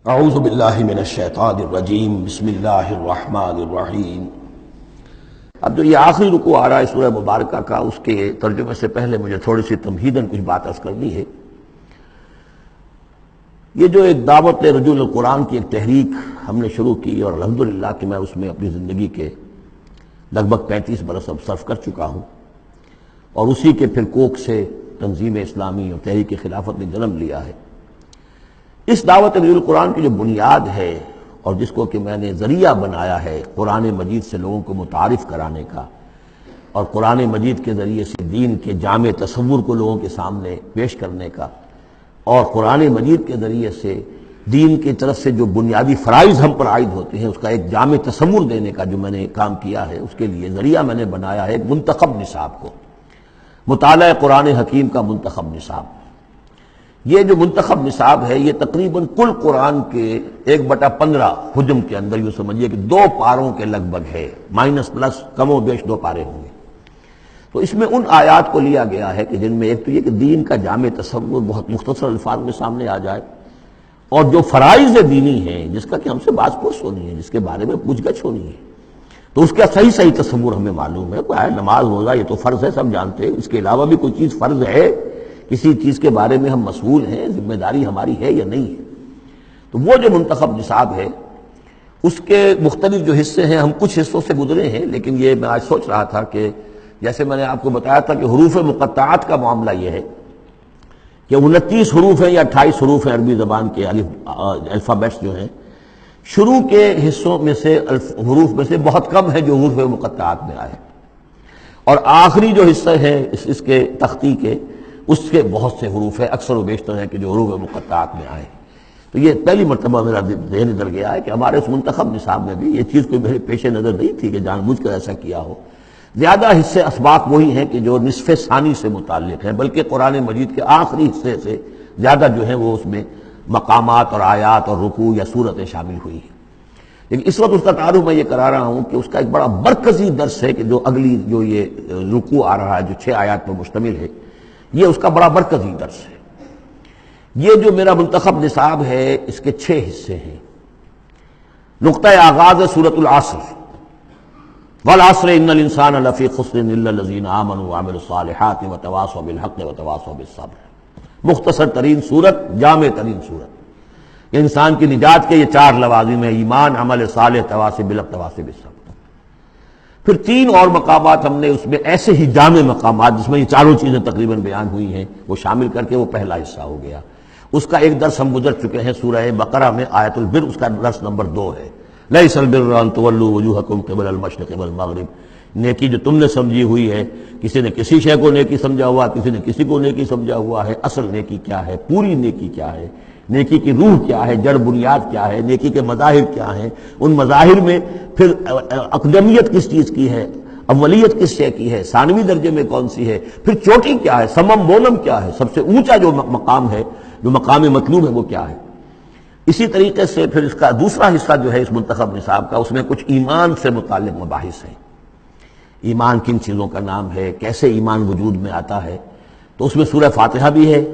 اعوذ باللہ من الشیطان الرجیم بسم اللہ الرحمن الرحیم۔ اب جو یہ آخری رکوع آ رہا ہے سورہ مبارکہ کا، اس کے ترجمے سے پہلے مجھے تھوڑی سی تمہیداً کچھ بات عرض کرنی ہے۔ یہ جو ایک دعوت رجوع القرآن کی ایک تحریک ہم نے شروع کی، اور الحمدللہ کہ میں اس میں اپنی زندگی کے لگ بھگ 35 برس اب صرف کر چکا ہوں، اور اسی کے پھر کوکھ سے تنظیم اسلامی اور تحریک خلافت نے جنم لیا ہے۔ اس دعوت رجوع القرآن کی جو بنیاد ہے اور جس کو کہ میں نے ذریعہ بنایا ہے قرآن مجید سے لوگوں کو متعارف کرانے کا، اور قرآن مجید کے ذریعے سے دین کے جامع تصور کو لوگوں کے سامنے پیش کرنے کا، اور قرآن مجید کے ذریعے سے دین کی طرف سے جو بنیادی فرائض ہم پر عائد ہوتے ہیں اس کا ایک جامع تصور دینے کا جو میں نے کام کیا ہے، اس کے لیے ذریعہ میں نے بنایا ہے ایک منتخب نصاب کو، مطالعہ قرآن حکیم کا منتخب نصاب۔ یہ جو منتخب نصاب ہے یہ تقریباً کل قرآن کے 1/15 حجم کے اندر یوں سمجھیے کہ 2 پاروں کے لگ بھگ ہے، مائنس پلس کم و بیش 2 پارے ہوں گے۔ تو اس میں ان آیات کو لیا گیا ہے کہ جن میں ایک تو یہ کہ دین کا جامع تصور بہت مختصر الفاظ میں سامنے آ جائے، اور جو فرائض دینی ہیں جس کا کہ ہم سے باز پرس ہونی ہے، جس کے بارے میں پوچھ گچھ ہونی ہے، تو اس کا صحیح تصور ہمیں معلوم ہے۔ کوئی نماز روزہ یہ تو فرض ہے، سب جانتے ہیں، اس کے علاوہ بھی کوئی چیز فرض ہے، کسی چیز کے بارے میں ہم مسئول ہیں، ذمہ داری ہماری ہے یا نہیں ہے۔ تو وہ جو منتخب نصاب ہے اس کے مختلف جو حصے ہیں، ہم کچھ حصوں سے گزرے ہیں، لیکن یہ میں آج سوچ رہا تھا کہ جیسے میں نے آپ کو بتایا تھا کہ حروف مقطعات کا معاملہ یہ ہے کہ 29 حروف ہیں یا 28 حروف ہیں عربی زبان کے الفابیٹس جو ہیں، شروع کے حصوں میں سے حروف میں سے بہت کم ہے جو حروف مقطعات میں آئے، اور آخری جو حصہ ہے اس کے تختی کے، اس کے بہت سے حروف ہیں، اکثر و بیشتر ہیں کہ جو حروف مقطعات میں آئے۔ تو یہ پہلی مرتبہ میرا ذہن ادھر گیا ہے کہ ہمارے اس منتخب نصاب میں بھی یہ چیز کوئی میرے پیش نظر نہیں تھی کہ جان بوجھ کر ایسا کیا ہو۔ زیادہ حصے اسباق وہی ہیں کہ جو نصف ثانی سے متعلق ہیں، بلکہ قرآن مجید کے آخری حصے سے زیادہ جو ہیں وہ اس میں مقامات اور آیات اور رکوع یا صورتیں شامل ہوئی ہیں۔ لیکن اس وقت اس کا تعارف میں یہ کرا رہا ہوں کہ اس کا ایک بڑا مرکزی درس ہے کہ جو اگلی جو یہ رکوع آ رہا ہے جو 6 آیات پر مشتمل ہے، یہ اس کا بڑا مرکزی درس ہے۔ یہ جو میرا منتخب نصاب ہے اس کے 6 حصے ہیں۔ نقطہ آغاز ہے سورۃ العصر، والعصر ان الانسان لفی خسر الا الذین آمنوا وعملوا الصالحات وتواصوا بالحق وتواصوا بالصبر۔ مختصر ترین صورت، جامع ترین صورت۔ انسان کی نجات کے یہ 4 لوازم ہیں: ایمان، عمل صالح، تواصی بالحق، تواصی بالصبر۔ پھر 3 اور مقامات ہم نے اس میں ایسے ہی جامع مقامات جس میں یہ چاروں چیزیں تقریباً بیان ہوئی ہیں وہ شامل کر کے وہ پہلا حصہ ہو گیا۔ اس کا ایک درس ہم گزر چکے ہیں سورہ بقرہ میں، آیت البر، اس کا درس نمبر 2 ہے۔ لیس البر ان تولوا وجوہکم قبل المشرق والمغرب۔ نیکی جو تم نے سمجھی ہوئی ہے، کسی نے کسی شے کو نیکی سمجھا ہوا، کسی نے کسی کو نیکی سمجھا ہوا ہے، اصل نیکی کیا ہے، پوری نیکی کیا ہے، نیکی کی روح کیا ہے، جڑ بنیاد کیا ہے، نیکی کے مظاہر کیا ہیں، ان مظاہر میں پھر اقدمیت کس چیز کی ہے، اولیت کس شے کی ہے، ثانوی درجے میں کون سی ہے، پھر چوٹی کیا ہے، سمم بولم کیا ہے، سب سے اونچا جو مقام ہے، جو مقام مطلوب ہے وہ کیا ہے۔ اسی طریقے سے پھر اس کا دوسرا حصہ جو ہے اس منتخب نصاب کا، اس میں کچھ ایمان سے متعلق مباحث ہیں۔ ایمان کن چیزوں کا نام ہے، کیسے ایمان وجود میں آتا ہے، تو اس میں سورہ فاتحہ بھی ہے،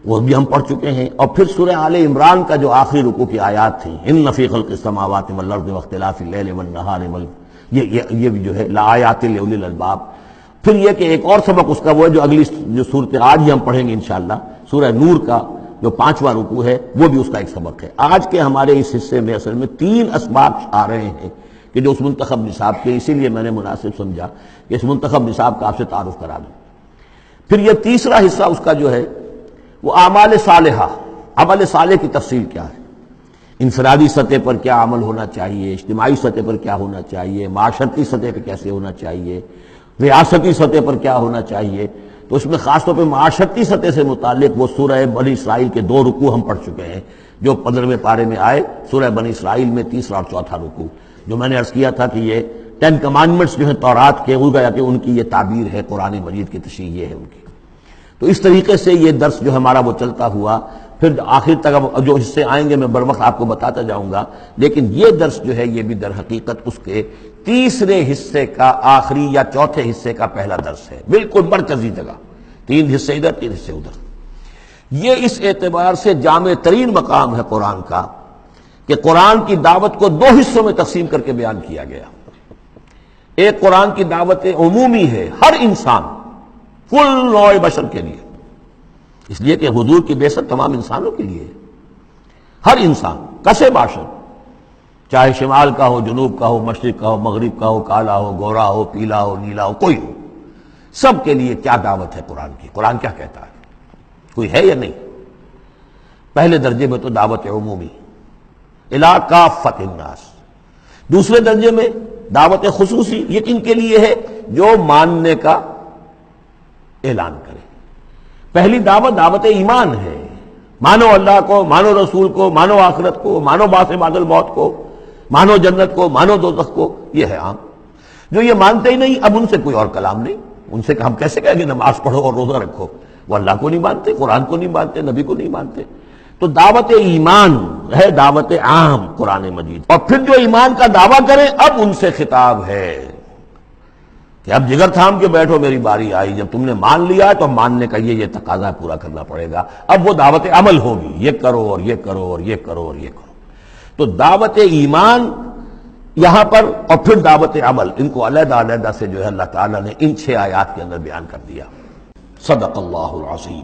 وہ بھی ہم پڑھ چکے ہیں، اور پھر سورہ آل عمران کا جو آخری رکوع کی آیات تھیں، ان فی خلق السماوات والارض واختلاف اللیل والنہار یہ بھی جو ہے لآیات لأولی الالباب۔ پھر یہ کہ ایک اور سبق اس کا وہ ہے جو اگلی جو صورت آج ہی ہم پڑھیں گے انشاءاللہ، سورہ نور کا جو 5واں رکوع ہے وہ بھی اس کا ایک سبق ہے۔ آج کے ہمارے اس حصے میں اصل میں 3 اسباق آ رہے ہیں کہ جو اس منتخب نصاب کے، اسی لیے میں نے مناسب سمجھا کہ اس منتخب نصاب کا آپ سے تعارف کرا دوں۔ پھر یہ تیسرا حصہ اس کا جو ہے وہ اعمال صالحہ، عمل صالح کی تفصیل کیا ہے، انفرادی سطح پر کیا عمل ہونا چاہیے، اجتماعی سطح پر کیا ہونا چاہیے، معاشرتی سطح پہ کیسے ہونا چاہیے، ریاستی سطح پر کیا ہونا چاہیے۔ تو اس میں خاص طور پہ معاشرتی سطح سے متعلق وہ سورہ بنی اسرائیل کے 2 رکوع ہم پڑھ چکے ہیں جو 15ویں پارے میں آئے، سورہ بنی اسرائیل میں 3 اور 4 رکوع، جو میں نے عرض کیا تھا کہ یہ 10 کمانڈمنٹس جو ہیں تورات کے، گویا کہ ان کی یہ تعبیر ہے، قرآن مجید کی تشریح یہ ہے ان کی۔ تو اس طریقے سے یہ درس جو ہمارا وہ چلتا ہوا، پھر آخر تک اب جو حصے آئیں گے میں بر وقت آپ کو بتاتا جاؤں گا، لیکن یہ درس جو ہے یہ بھی در حقیقت اس کے تیسرے حصے کا آخری یا چوتھے حصے کا پہلا درس ہے، بالکل مرکزی جگہ، 3 حصے ادھر 3 حصے ادھر۔ یہ اس اعتبار سے جامع ترین مقام ہے قرآن کا کہ قرآن کی دعوت کو دو حصوں میں تقسیم کر کے بیان کیا گیا۔ ایک قرآن کی دعوت عمومی ہے، ہر انسان، کل نوع بشر کے لیے، اس لیے کہ حضور کی بعثت تمام انسانوں کے لیے ہے۔ ہر انسان کسے باشد، چاہے شمال کا ہو، جنوب کا ہو، مشرق کا ہو، مغرب کا ہو، کالا ہو، گورا ہو، پیلا ہو، نیلا ہو، کوئی ہو، سب کے لیے کیا دعوت ہے قرآن کی؟ قرآن کیا کہتا ہے؟ کوئی ہے یا نہیں؟ پہلے درجے میں تو دعوت عمومی الی کافۃ الناس، دوسرے درجے میں دعوت خصوصی، یہ کن کے لیے ہے؟ جو ماننے کا اعلان کرے۔ پہلی دعوت دعوت ایمان ہے، مانو اللہ کو، مانو رسول کو، مانو آخرت کو، مانو بعث بعد الموت کو، مانو جنت کو، مانو دوزخ کو، یہ ہے عام۔ جو یہ مانتے ہی نہیں، اب ان سے کوئی اور کلام نہیں، ان سے ہم کیسے کہیں گے نماز پڑھو اور روزہ رکھو؟ وہ اللہ کو نہیں مانتے، قرآن کو نہیں مانتے، نبی کو نہیں مانتے۔ تو دعوت ایمان ہے دعوت عام قرآن مجید، اور پھر جو ایمان کا دعویٰ کریں اب ان سے خطاب ہے کہ اب جگر تھام کے بیٹھو، میری باری آئی، جب تم نے مان لیا تو ماننے کا یہ تقاضا پورا کرنا پڑے گا۔ اب وہ دعوت عمل ہوگی، یہ کرو اور یہ کرو اور یہ کرو اور یہ کرو۔ تو دعوت ایمان یہاں پر اور پھر دعوت عمل، ان کو علیحدہ علیحدہ سے جو ہے اللہ تعالیٰ نے ان 6 آیات کے اندر بیان کر دیا۔ صدق اللہ العظیم۔